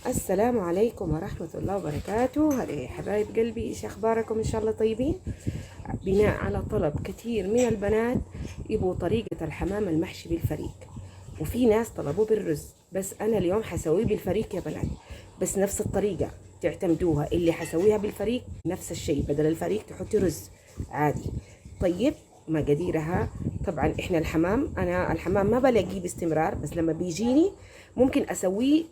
السلام عليكم ورحمة الله وبركاته. هلا يا حبايب قلبي، ايش اخباركم؟ ان شاء الله طيبين. بناء على طلب كثير من البنات يبغوا طريقة الحمام المحشي بالفريك، وفي ناس طلبوه بالرز، بس انا اليوم حسويه بالفريك يا بنات. بس نفس الطريقة تعتمدوها، اللي حسويها بالفريك نفس الشيء، بدل الفريك تحطي رز عادي. طيب مقاديرها، طبعا احنا انا الحمام ما بلاقيه باستمرار، بس لما بيجيني ممكن اسويه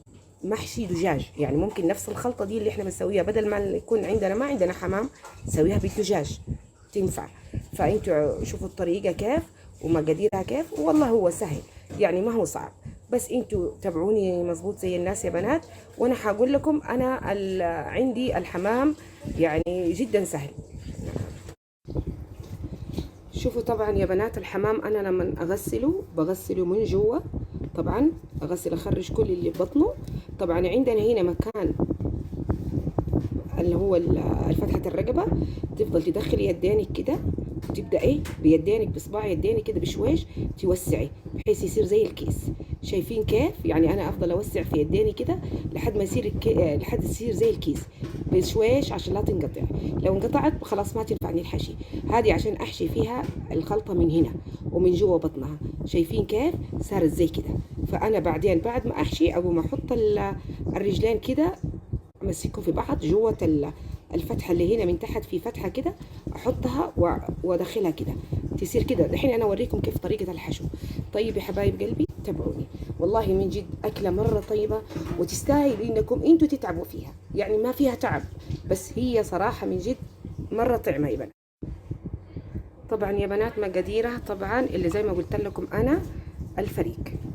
محشي دجاج. يعني ممكن نفس الخلطة دي اللي احنا بنسويها، بدل ما يكون ما عندنا حمام، نسويها بالدجاج، تنفع. فانتوا شوفوا الطريقة كيف ومقاديرها كيف، والله هو سهل، يعني ما هو صعب. بس انتوا تابعوني مظبوط زي الناس يا بنات، وانا حقول لكم انا عندي الحمام يعني جدا سهل. شوفوا طبعا يا بنات، الحمام انا لما بغسله من جوا، طبعا اخرج كل اللي ببطنه. طبعا عندنا هنا مكان اللي هو فتحة الرقبة، تفضل تدخلي يدينك كده، تبدأي بيدينك بصباع يدينك كده بشويش توسعي بحيث يصير زي الكيس. شايفين كيف؟ يعني انا افضل اوسع في يديني كده لحد ما لحد يصير زي الكيس بشويش عشان لا تنقطع. لو انقطعت خلاص ما تنفعني الحشي. هذه عشان احشي فيها الخلطة من هنا ومن جوا بطنها. شايفين كيف صارت زي كده؟ فانا بعدين بعد ما احشي اقوم احط الرجلين كده، امسكهم في بعض جوه الفتحه اللي هنا من تحت، في فتحه كده احطها وادخلها كده تصير كده. دحين انا اوريكم كيف طريقه الحشو. طيب يا حبايب قلبي تابعوني، والله من جد اكله مره طيبه وتستاهل انكم انتوا تتعبوا فيها، يعني ما فيها تعب، بس هي صراحه من جد مره طعمه يا بنات. طبعا يا بنات مقاديرها، طبعا اللي زي ما قلت لكم انا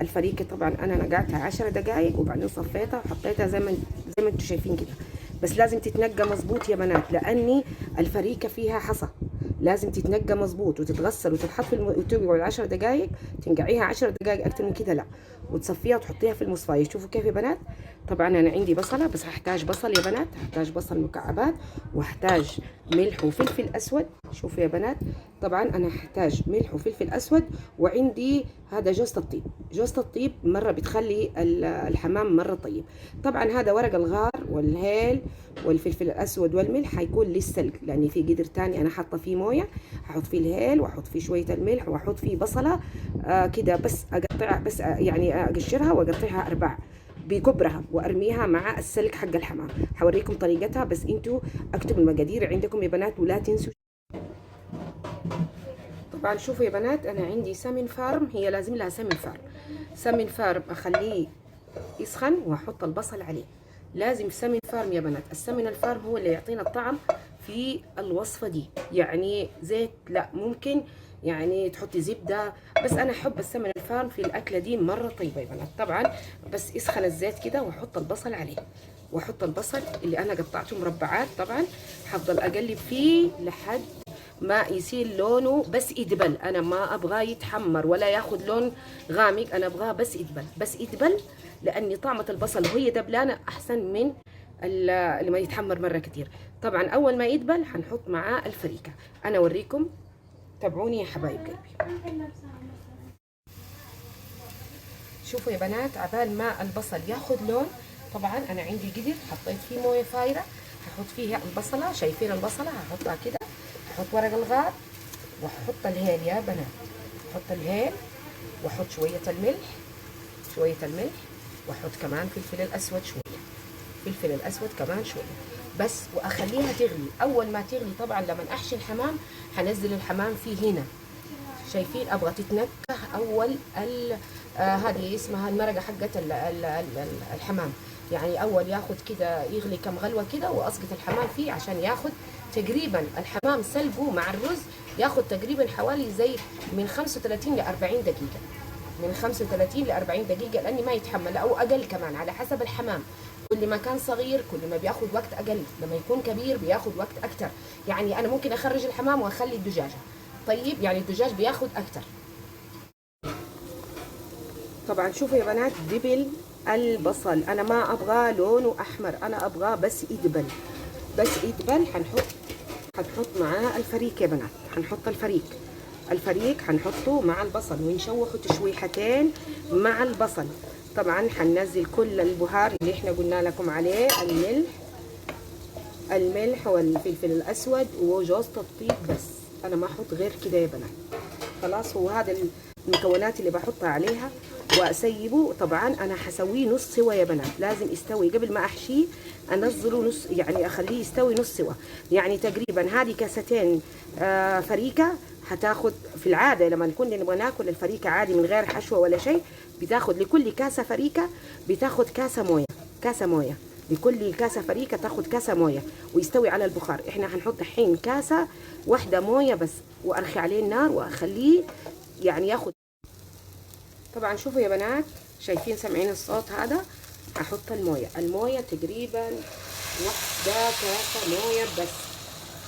الفريكه طبعا انا نقعتها 10 دقائق وبعدين صفيتها وحطيتها زي ما انتم شايفين كده. بس لازم تتنقى مظبوط يا بنات، لاني الفريكه فيها حصى، لازم تتنقى مظبوط وتتغسل وتتحط وتقعد 10 دقائق. تنقعيها 10 دقائق، اكتر من كده لا. وتصفيها وتحطيها في المصفايه. شوفوا كيف يا بنات. طبعا انا عندي بصله، بس هحتاج بصل يا بنات، هحتاج بصل مكعبات، واحتاج ملح وفلفل اسود. شوفوا يا بنات، طبعا انا هحتاج ملح وفلفل اسود، وعندي هذا جوزة الطيب مره بتخلي الحمام مره طيب. طبعا هذا ورق الغار والهيل والفلفل الاسود والملح هيكون للسلق، لاني في قدر تاني انا حاطه فيه مويه، هحط فيه الهيل واحط فيه شويه الملح واحط فيه بصله كده، بس اقطعها، بس يعني اقشرها واقطعها ارباع بكبرها وارميها مع السلق حق الحمام. حوريكم طريقتها، بس انتوا اكتبوا المقادير عندكم يا بنات ولا تنسوا. طبعا شوفوا يا بنات، انا عندي سمن فارم، هي لازم لها سمن فارم اخليه يسخن واحط البصل عليه. لازم سمن فارم يا بنات، السمن الفارم هو اللي يعطينا الطعم في الوصفة دي. يعني زيت لا، ممكن يعني تحطي زبدة، بس انا احب السمن الفارم في الاكلة دي مرة طيبة يا بنات. طبعا بس يسخن الزيت كده واحط البصل عليه، واحط البصل اللي انا قطعته مربعات. طبعا هفضل اقلب فيه لحد ما يصير لونه بس يدبل. انا ما ابغاه يتحمر ولا ياخد لون غامق، انا ابغاه بس يدبل، لاني طعمه البصل وهي دبلانه احسن من اللي ما يتحمر مره كتير. طبعا اول ما يدبل هنحط معاه الفريكه. انا اوريكم، تابعوني يا حبايب قلبي. شوفوا يا بنات، عبال ما البصل ياخد لون، طبعا انا عندي قدر حطيت فيه مويه فايره، هحط فيها البصله. شايفين البصله؟ هحطها كده، هحط ورق الغار واحط الهيل يا بنات، احط الهيل واحط شويه الملح، واحط كمان فلفل الاسود كمان شويه، بس واخليها تغلي. اول ما تغلي طبعا لما احشي الحمام هنزل الحمام فيه هنا. شايفين؟ ابغى تتنكه اول هذه اسمها المرقه حقت الحمام. يعني اول ياخد كده يغلي كم غلوه كده، واسقط الحمام فيه عشان ياخد تقريبا الحمام سلقه مع الرز، ياخد تقريبا حوالي زي من 35 ل 40 دقيقه، من 35 ل 40 دقيقه، لاني ما يتحمل، او اقل كمان على حسب الحمام. كل ما كان صغير كل ما بياخد وقت اقل، لما يكون كبير بياخد وقت اكتر. يعني انا ممكن اخرج الحمام واخلي الدجاجه، طيب يعني الدجاج بياخد اكتر. طبعا شوفوا يا بنات، دبل البصل، انا ما ابغاه لونه احمر، انا ابغاه بس يدبل، هنحط معاه الفريك يا بنات، هنحط الفريك هنحطه مع البصل ونشوحه تشويحتين مع البصل. طبعا حننزل كل البهار اللي احنا قلنا لكم عليه، الملح والفلفل الاسود وجوز الطيب، بس انا ما احط غير كده يا بنات. خلاص، هو هذا المكونات اللي بحطها عليها واسيبه. طبعا انا حسويه نص سوا يا بنات، لازم يستوي قبل ما احشيه، انزله نص، يعني اخليه يستوي نص سوا. يعني تقريبا هذه كاستين فريكه هتاخد، في العاده لما نكون نبغى ناكل الفريكه عادي من غير حشوه ولا شيء، بتاخد لكل كاسه فريكه بتاخد كاسه مويه، كاسه مويه لكل كاسه فريكه تاخد كاسه مويه ويستوي على البخار. احنا هنحط الحين كاسه واحده مويه بس، وارخي عليه النار واخليه يعني ياخد. طبعا شوفوا يا بنات، شايفين سامعين الصوت هذا؟ هحط المويه تقريبا واحده كاسه مويه بس.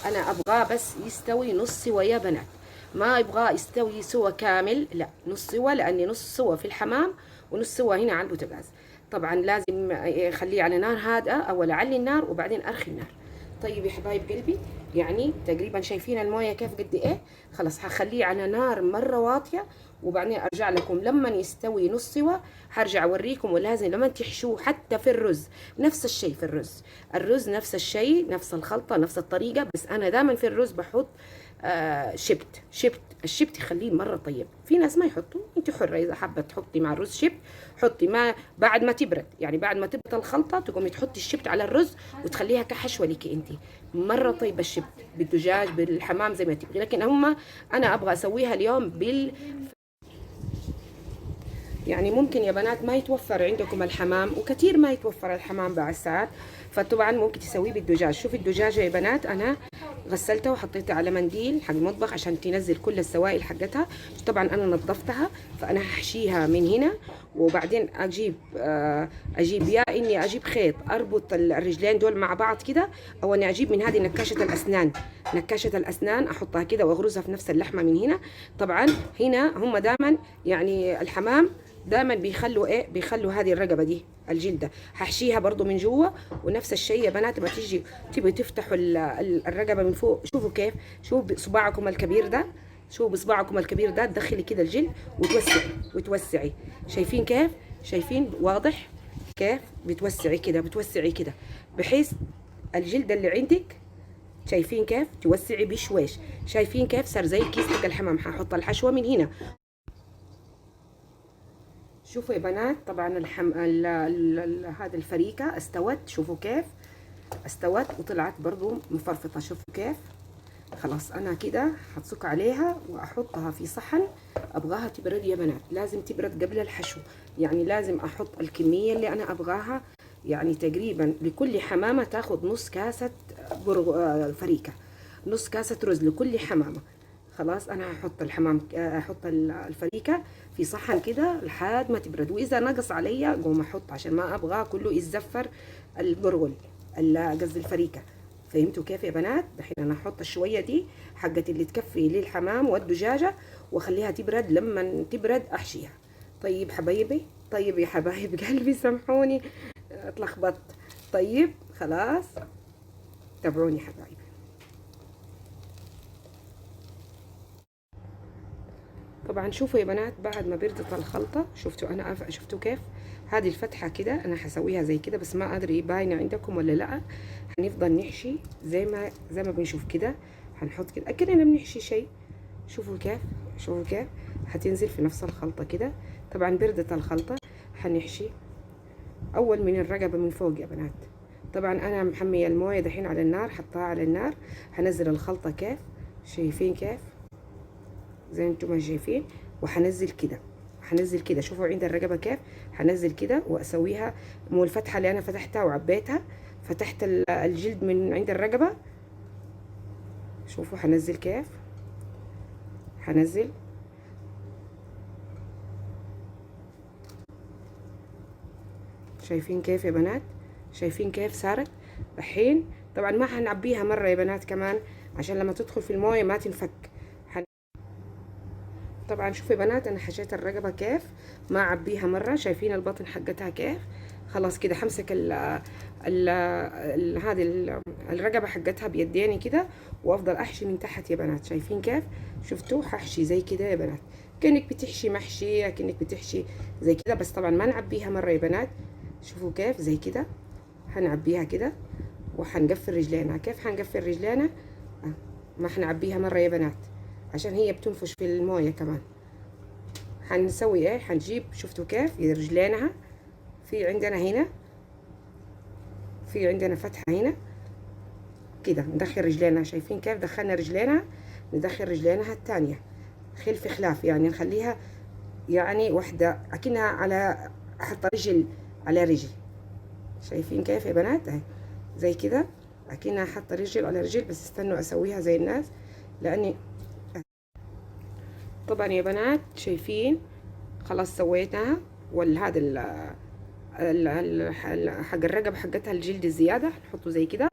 انا ابغاه بس يستوي نص سوا يا بنات، ما ابغاه يستوي سوا كامل، لا نص سوا، لاني نص سوا في الحمام ونص سوا هنا على البوتاجاز. طبعا لازم اخليه على نار هادئه، او اعلي النار وبعدين ارخي النار. طيب يا حبايب قلبي، يعني تقريبا شايفين المويه كيف قد ايه؟ خلاص هخليه على نار مره واطيه، وبعدين ارجع لكم لما يستوي نص سوا، هرجع اوريكم. ولازم لما تحشوه حتى في الرز نفس الشيء، في الرز نفس الشيء، نفس الخلطه، نفس الطريقه. بس انا دائما في الرز بحط شبت. الشبت يخليه مره طيب. في ناس ما يحطوا، انت حره اذا حابه تحطي مع الرز شبت حطي، ما بعد ما تبرد، يعني بعد ما تبرد الخلطه تقومي تحطي الشبت على الرز وتخليها كحشوه لك انت، مره طيبه الشبت بالدجاج بالحمام زي ما تبغي. لكن انا ابغى اسويها اليوم يعني ممكن يا بنات ما يتوفر عندكم الحمام، وكثير ما يتوفر الحمام بعد ساعات، فطبعا ممكن تسويه بالدجاج. شوفي الدجاجه يا بنات، انا غسلتها وحطيتها على منديل حق المطبخ عشان تنزل كل السوائل حقتها. طبعا انا نظفتها، فانا هحشيها من هنا، وبعدين اجيب يا اني اجيب خيط اربط الرجلين دول مع بعض كده، او اني اجيب من هذه نكاشه الاسنان احطها كده واغرزها في نفس اللحمه من هنا. طبعا هنا هم دائما يعني الحمام دائما بيخلوا هذه الرقبه دي الجلده هحشيها برضو من جوا. ونفس الشيء يا بنات، ما تبغوا تفتحوا الرقبه من فوق، شوفوا كيف، شوفوا بصباعكم الكبير ده، شوفوا بصباعكم الكبير ده تدخلي كده الجلد وتوسعي. شايفين كيف؟ شايفين واضح كيف بتوسعي كده بحيث الجلد اللي عندك، شايفين كيف توسعي بشويش. شايفين كيف صار زي الكيس حق الحمام. هحط الحشوه من هنا. شوفوا يا بنات، طبعا هذا الفريكه استوت، شوفوا كيف استوت وطلعت برضو مفرفطه. شوفوا كيف. خلاص انا كده هتصك عليها واحطها في صحن. ابغاها تبرد يا بنات، لازم تبرد قبل الحشو، يعني لازم احط الكميه اللي انا ابغاها. يعني تقريبا لكل حمامه تاخذ نص كاسه فريكه، نص كاسه رز لكل حمامه. خلاص انا هحط الفريكه في صحن كده لحد ما تبرد، واذا نقص عليا قوم احط، عشان ما ابغاه كله يتزفر البرغل، قصدي الفريكه. فهمتوا كيف يا بنات؟ دحين انا احط الشويه دي حقت اللي تكفي للحمام والدجاجه، واخليها تبرد. لما تبرد احشيها. طيب حبايبي، طيب يا حبايب قلبي سامحوني اتلخبطت. طيب خلاص تابعوني حبايبي. طبعا شوفوا يا بنات، بعد ما بردت الخلطه، شفتوا كيف هذه الفتحه كده، انا حسويها زي كده بس ما ادري باينه عندكم ولا لا. هنفضل نحشي زي ما بنشوف كده، هنحط كده اكننا بنحشي شيء. شوفوا كيف هتنزل في نفس الخلطه كده. طبعا بردت الخلطه، هنحشي اول من الرقبه من فوق يا بنات. طبعا انا محميه المويه دحين على النار، حطها على النار، هنزل الخلطه كيف، شايفين كيف زي ما انتم ما شايفين. وهنزل كده شوفوا عند الرقبه كيف هنزل كده واسويها. مو الفتحه اللي انا فتحتها وعبيتها، فتحت الجلد من عند الرقبه. شوفوا هنزل كيف، شايفين كيف يا بنات؟ شايفين كيف صارت؟ الحين طبعا ما هنعبيها مره يا بنات كمان، عشان لما تدخل في المويه ما تنفك. طبعا شوفوا يا بنات، انا حشيت الرقبه كيف، ما اعبيها مره. شايفين البطن حقتها كيف؟ خلاص كده همسك هذه الرقبه حقتها بيديني كده، وافضل احشي من تحت يا بنات. شايفين كيف؟ شفتوا؟ هحشي زي كده يا بنات، كأنك بتحشي محشي، كأنك بتحشي زي كده. بس طبعا ما نعبيها مرة يا بنات. شوفوا كيف زي كده هنعبيها كده، وحنقفل رجلينا. كيف حنقفل رجلينا؟ ما حنعبيها مرة يا بنات عشان هي بتنفش في الموية كمان. حنسوي ايه؟ حنجيب، شفتوا كيف رجلينها في عندنا هنا، في عندنا فتحة هنا كده، ندخل رجلينا. شايفين كيف دخلنا رجلينا؟ ندخل رجلينها التانية خلف خلاف، يعني نخليها يعني واحدة اكنها على، حط رجل على رجل. شايفين كيف يا بنات؟ اهي زي كده اكنها حاطه رجل على رجل. بس استنوا اسويها زي الناس، لاني طبعا يا بنات شايفين خلاص سويتها. والهذا حق الرقبه حقتها الجلد الزياده هنحطه زي كده،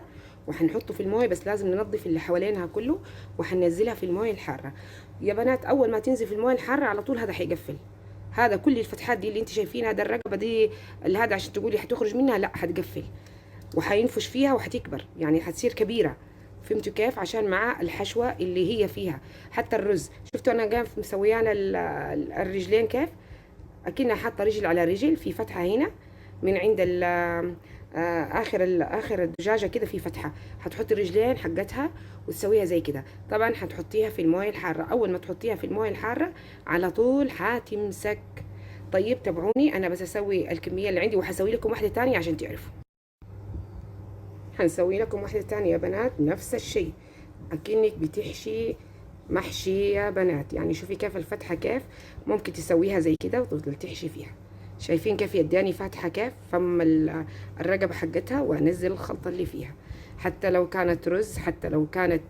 وهنحطه في المويه. بس لازم ننظف اللي حوالينها كله، وهننزلها في المويه الحاره يا بنات. اول ما تنزل في المويه الحاره على طول هذا هيقفل. هذا كل الفتحات دي اللي انت شايفينها، ده الرقبه دي اللي هذا عشان تقولي هتخرج منها، لا هتقفل وحينفش فيها وحتكبر، يعني هتصير كبيره. فهمتوا كيف؟ عشان مع الحشوه اللي هي فيها. حتى الرز شفتوا انا قام مسويانا الرجلين كيف اكنها حاطه رجل على رجل، في فتحه هنا من عند اخر الدجاجه كده في فتحه. هتحطي الرجلين حقتها وتسويها زي كده. طبعا هتحطيها في المويه الحاره. اول ما تحطيها في المويه الحاره على طول هتمسك. طيب تابعوني، انا بس اسوي الكميه اللي عندي، وهسوي لكم واحده تانية عشان تعرفوا. هنسوي لكم واحده تانية يا بنات نفس الشيء، اكنك بتحشي محشي يا بنات. يعني شوفي كيف الفتحه، كيف ممكن تسويها زي كده وتفضل تحشي فيها. شايفين كيف يداني فاتحه كيف فم الرقبه حقتها، وانزل الخلطه اللي فيها. حتى لو كانت رز، حتى لو كانت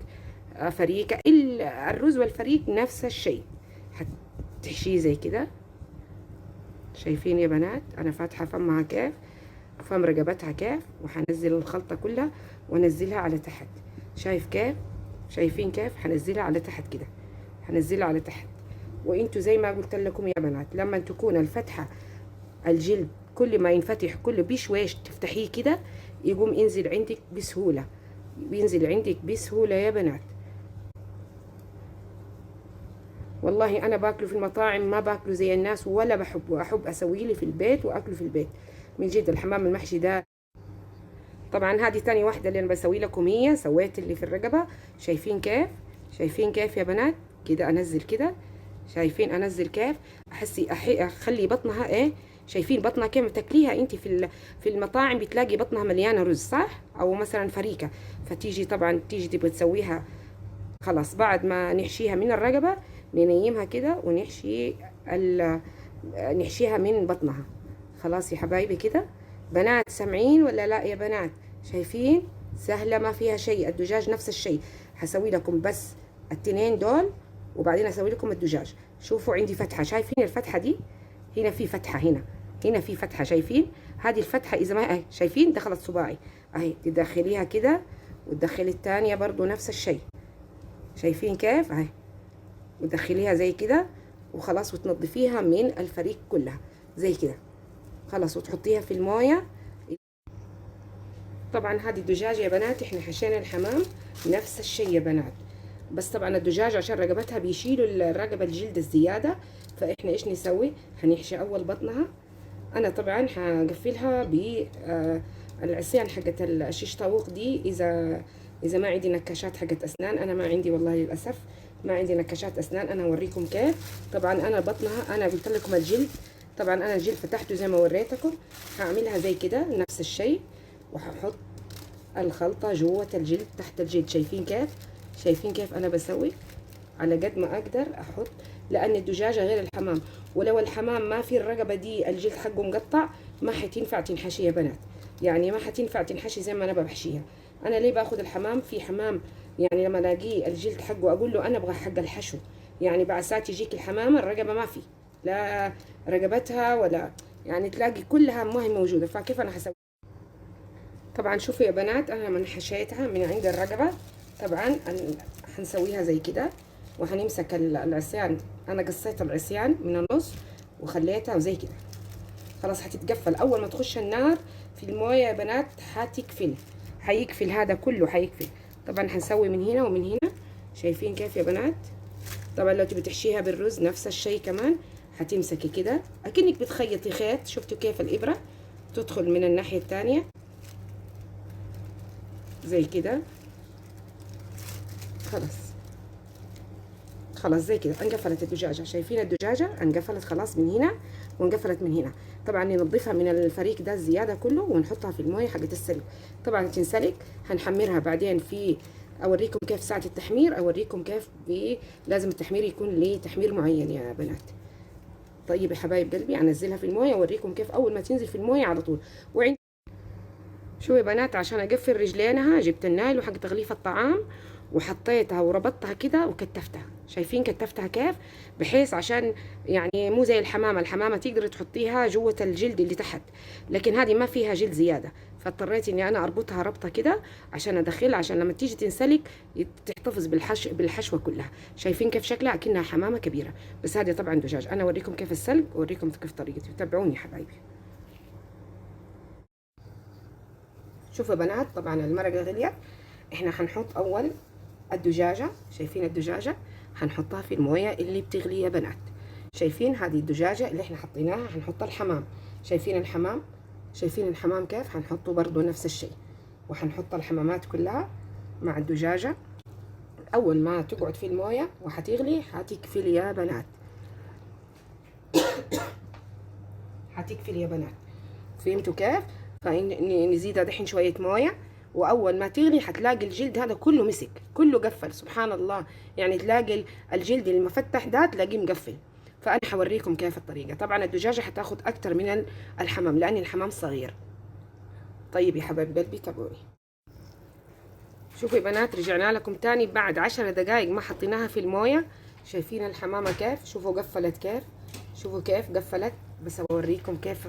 فريكه، الرز والفريك نفس الشيء، هتحشيه زي كده. شايفين يا بنات انا فاتحه فمها كيف، فم رقبتها كيف، وهنزل الخلطه كلها وانزلها على تحت. شايف كيف؟ شايفين كيف؟ هنزلها على تحت كده، هنزلها على تحت. وانتوا زي ما قلت لكم يا بنات، لما تكون الفتحه الجلد كل ما ينفتح كل بشويش تفتحيه كده، يقوم ينزل عندك بسهوله، بينزل عندك بسهوله يا بنات. والله انا باكله في المطاعم، ما باكله زي الناس ولا بحبه. احب اسويه لي في البيت واكله في البيت من جد. الحمام المحشي ده طبعا هذه تاني واحده اللي انا بسوي لكم، هي سويت اللي في الرقبه. شايفين كيف؟ شايفين كيف يا بنات؟ كده انزل كده. شايفين انزل كيف؟ اخلي بطنها ايه. شايفين بطنها كيف تاكليها انت في المطاعم؟ بتلاقي بطنها مليانه رز صح، او مثلا فريكه. فتيجي طبعا تيجي تبغى تسويها، خلاص بعد ما نحشيها من الرقبه ننيمها كده ونحشي نحشيها من بطنها. خلاص يا حبايبي كده. بنات سامعين ولا لا يا بنات؟ شايفين سهله ما فيها شيء. الدجاج نفس الشيء، هسوي لكم بس التنين دول وبعدين اسوي لكم الدجاج. شوفوا عندي فتحه، شايفين الفتحه دي؟ هنا في فتحه، هنا في فتحه. شايفين هذه الفتحه؟ اذا ما اهي شايفين دخلت صباعي اهي، تدخليها كده وتدخلي الثانيه برضو نفس الشيء. شايفين كيف؟ اهي وتدخليها زي كده وخلاص، وتنظفيها من الفريك كلها زي كده خلاص، وتحطيها في المويه. طبعا هذه الدجاجه يا بنات احنا حشينا الحمام نفس الشيء يا بنات. بس طبعا الدجاجه عشان رقبتها بيشيلوا الرقبه الجلد الزياده، فاحنا ايش نسوي؟ هنحشي اول بطنها. انا طبعا هقفلها بالعصيان حقت الشيش طاووق دي. اذا ما عندي نكاشات حقت اسنان، انا ما عندي والله للاسف ما عندي نكاشات اسنان. انا اوريكم كيف. طبعا انا بطنها انا قلت لكم الجلد، طبعا انا الجلد فتحته زي ما وريتكم. هعملها زي كده نفس الشيء، وهحط الخلطه جوه الجلد تحت الجلد. شايفين كيف؟ شايفين كيف انا بسوي؟ على قد ما اقدر احط، لان الدجاجه غير الحمام. ولو الحمام ما في الرقبه دي الجلد حقه مقطع، ما حتنفع تنحشي يا بنات. يعني ما حتنفع تنحشي زي ما انا بحشيها. انا ليه باخذ الحمام؟ في حمام يعني لما الاقيه الجلد حقه اقول له انا ابغى حق الحشو. يعني بعد ساعه يجيك الحمامه الرقبه ما في، لا رقبتها ولا يعني تلاقي كلها ما هي موجوده. فكيف انا حسوي؟ طبعا شوفوا يا بنات، انا لما حشيتها من عند الرقبه طبعا هنسويها زي كده، وهنمسك العصيان. انا قصيت العصيان من النص وخليتها زي كده خلاص. هتتقفل اول ما تخش النار في المويه يا بنات، هيقفل هذا كله، هيقفل. طبعا هنسوي من هنا ومن هنا. شايفين كيف يا بنات؟ طبعا لو تبي تحشيها بالرز نفس الشيء كمان، هتمسكي كده اكنك بتخيطي خيط. شفتوا كيف الابره تدخل من الناحيه الثانيه زي كده. خلاص زي كده انقفلت الدجاجه. شايفين الدجاجه انقفلت خلاص من هنا وانقفلت من هنا. طبعا ننضفها من الفريق ده الزياده كله ونحطها في المويه حقت السلق. طبعا تنسلق، هنحمرها بعدين في، اوريكم كيف ساعه التحمير، اوريكم كيف لازم التحمير يكون ليه تحمير معين يا بنات. طيب يا حبايب قلبي انزلها في المويه واوريكم كيف اول ما تنزل في المويه على طول. شو يا بنات، عشان اقفل رجلينها جبت النايل وحق تغليف الطعام وحطيتها وربطتها كده وكتفتها. شايفين كتفتها كيف؟ بحيث عشان يعني مو زي الحمامه تقدري تحطيها جوه الجلد اللي تحت، لكن هذه ما فيها جلد زياده، فاضطريت اني انا اربطها ربطه كده عشان ادخلها، عشان لما تيجي تنسلق تحتفظ بالحشوه كلها. شايفين كيف شكلها اكنها حمامه كبيره، بس هذه طبعا دجاج. انا اوريكم كيف السلق واوريكم كيف طريقتي، تابعوني حبايبي. شوفوا يا بنات، طبعا المرقه غليت. احنا هنحط اول الدجاجه. شايفين الدجاجه هنحطها في المويه اللي بتغلي يا بنات. شايفين هذه الدجاجه اللي احنا حطيناها، هنحط الحمام. شايفين الحمام؟ شايفين الحمام كيف؟ هنحطه برضو نفس الشيء، وهنحط الحمامات كلها مع الدجاجه. اول ما تقعد في المويه وهتغلي هتقفل يا بنات، هتقفل يا بنات. فهمتوا كيف؟ فنزيدها دحين شويه مويه، واول ما تغلي هتلاقي الجلد هذا كله مسك، كله قفل. سبحان الله، يعني تلاقي الجلد المفتح ده تلاقيه مقفل. فانا حوريكم كيف الطريقه. طبعا الدجاجه هتاخد اكتر من الحمام لان الحمام صغير. طيب يا حبايب قلبي تابعوني. شوفوا يا بنات، رجعنا لكم تاني بعد 10 دقائق ما حطيناها في المويه. شايفين الحمامه كيف؟ شوفوا قفلت كيف، شوفوا كيف قفلت. بس اوريكم كيف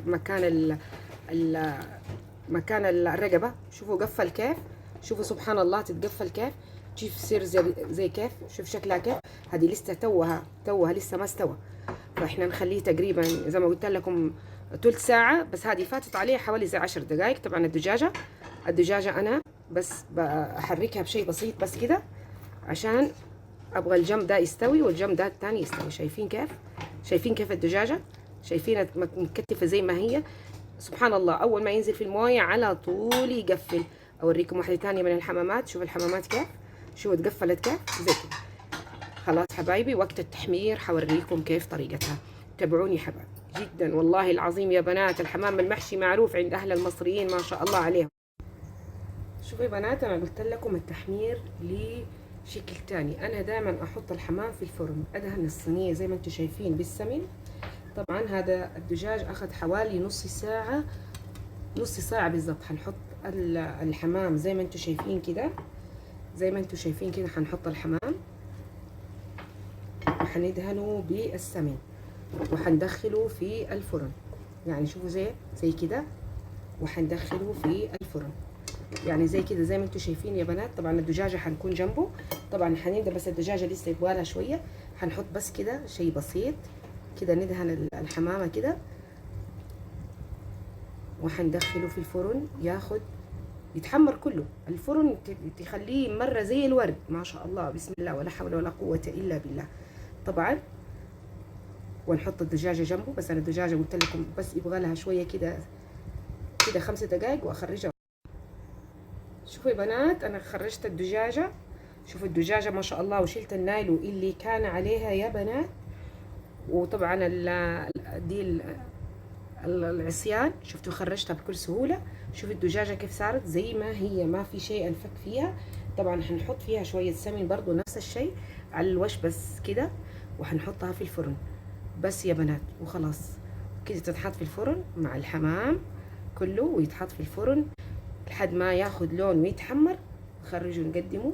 مكان الرقبه. شوفوا قفل كيف، شوفوا سبحان الله تتقفل كيف، شوف تصير زي كيف. شوف شكلها كيف. هذه لسه توها لسه ما استوى. فاحنا نخليه تقريبا زي ما قلت لكم ثلث ساعه، بس هذه فاتت عليها حوالي زي 10 دقائق. طبعا الدجاجه انا بس بحركها بشيء بسيط بس كده، عشان ابغى الجنب ده يستوي والجنب ده الثاني يستوي. شايفين كيف؟ شايفين كيف الدجاجه؟ شايفين مكتفه زي ما هي. سبحان الله، اول ما ينزل في المويه على طول يقفل. اوريكم واحده ثانيه من الحمامات. شوف الحمامات كيف، شوفوا اتقفلت كيف زي كده. خلاص حبايبي، وقت التحمير حوريكم كيف طريقتها. تابعوني حبايبي. جدا والله العظيم يا بنات، الحمام المحشي معروف عند اهل المصريين ما شاء الله عليهم. شوفوا يا بنات، انا قلت لكم التحمير لشكل تاني. انا دائما احط الحمام في الفرن، ادهن الصينيه زي ما انتم شايفين بالسمن. طبعا هذا الدجاج اخذ حوالي نص ساعه بالضبط. هنحط الحمام زي ما انتم شايفين كده، زي ما انتم شايفين كده. هنحط الحمام وحندهنه بالسمن وحندخله في الفرن. يعني شوفوا زي كده، وحندخله في الفرن يعني زي كده زي ما انتم شايفين يا بنات. طبعا الدجاجه حنكون جنبه. طبعا حنبدا، بس الدجاجه لسه يبغالها شويه. حنحط بس كده شيء بسيط كده، ندهن الحمامه كده وحندخله في الفرن يتحمر كله. الفرن تخليه مره زي الورد ما شاء الله، بسم الله ولا حول ولا قوه الا بالله. طبعا ونحط الدجاجه جنبه. بس انا الدجاجه قلت لكم بس يبغى لها شويه كده 5 دقائق واخرجها. شوفوا يا بنات، انا خرجت الدجاجه. شوفوا الدجاجه ما شاء الله، وشلت النايل اللي كان عليها يا بنات. وطبعا دي العصيان شفتوا خرجتها بكل سهوله. شوفوا الدجاجه كيف صارت زي ما هي، ما في شيء انفك فيها. طبعا هنحط فيها شويه سمن برضو نفس الشيء على الوش بس كده، وهنحطها في الفرن بس يا بنات وخلاص. كده تتحط في الفرن مع الحمام كله، ويتحط في الفرن لحد ما ياخد لون ويتحمر. نخرجه نقدمه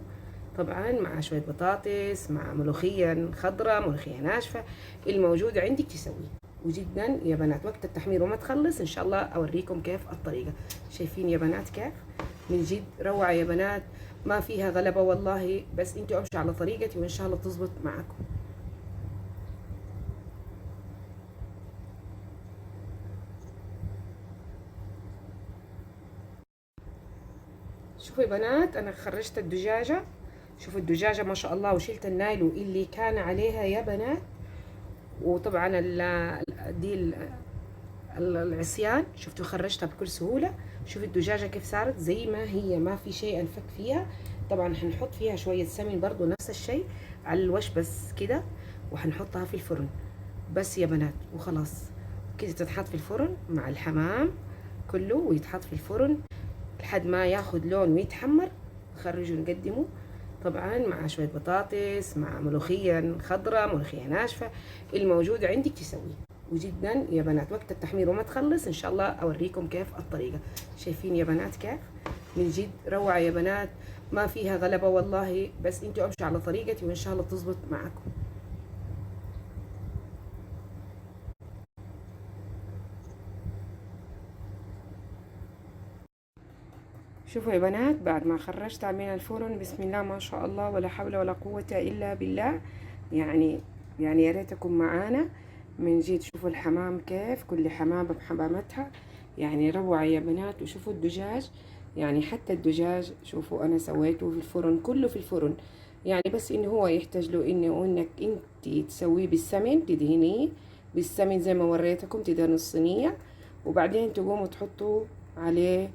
طبعا مع شويه بطاطس، مع ملوخيه خضراء، ملوخيه ناشفه، الموجود عندك تسويه. وجدا يا بنات وقت التحمير وما تخلص ان شاء الله اوريكم كيف الطريقه. شايفين يا بنات كيف؟ من جد روعه يا بنات، ما فيها غلبه والله. بس انتوا امشوا على طريقتي وان شاء الله تزبط معاكم. شوفوا يا بنات، انا خرجت الدجاجه. شوفوا الدجاجة ما شاء الله، وشلت النايلو اللي كان عليها يا بنات. وطبعا دي العصيان شفتوا خرجتها بكل سهولة. شوفوا الدجاجة كيف صارت زي ما هي، ما في شيء انفك فيها. طبعا هنحط فيها شوية سمن برضو نفس الشيء على الوش بس كده، وهنحطها في الفرن بس يا بنات وخلاص. كده تتحط في الفرن مع الحمام كله، ويتحط في الفرن لحد ما ياخد لون ويتحمر. نخرجه نقدمه طبعا مع شوية بطاطس، مع ملوخية خضراء، ملوخية ناشفة، الموجود عندك تسويه. وجدا يا بنات وقت التحمير وما تخلص ان شاء الله اوريكم كيف الطريقة. شايفين يا بنات كيف من جد روعة يا بنات، ما فيها غلبة والله. بس انتوا امشوا على طريقتي وان شاء الله تزبط معكم. شوفوا يا بنات بعد ما خرجتها من الفرن، بسم الله ما شاء الله ولا حول ولا قوة إلا بالله. يعني يعني يا ريتكم معانا من جد. شوفوا الحمام كيف، كل حمامة بحمامتها، يعني روعة يا بنات. وشوفوا الدجاج، يعني حتى الدجاج شوفوا أنا سويته في الفرن، كله في الفرن. يعني بس إنه هو يحتاج له إنك أنت تسويه بالسمن، تدهنيه بالسمن زي ما وريتكم، تدهنوا الصينية وبعدين تقوموا تحطوا عليه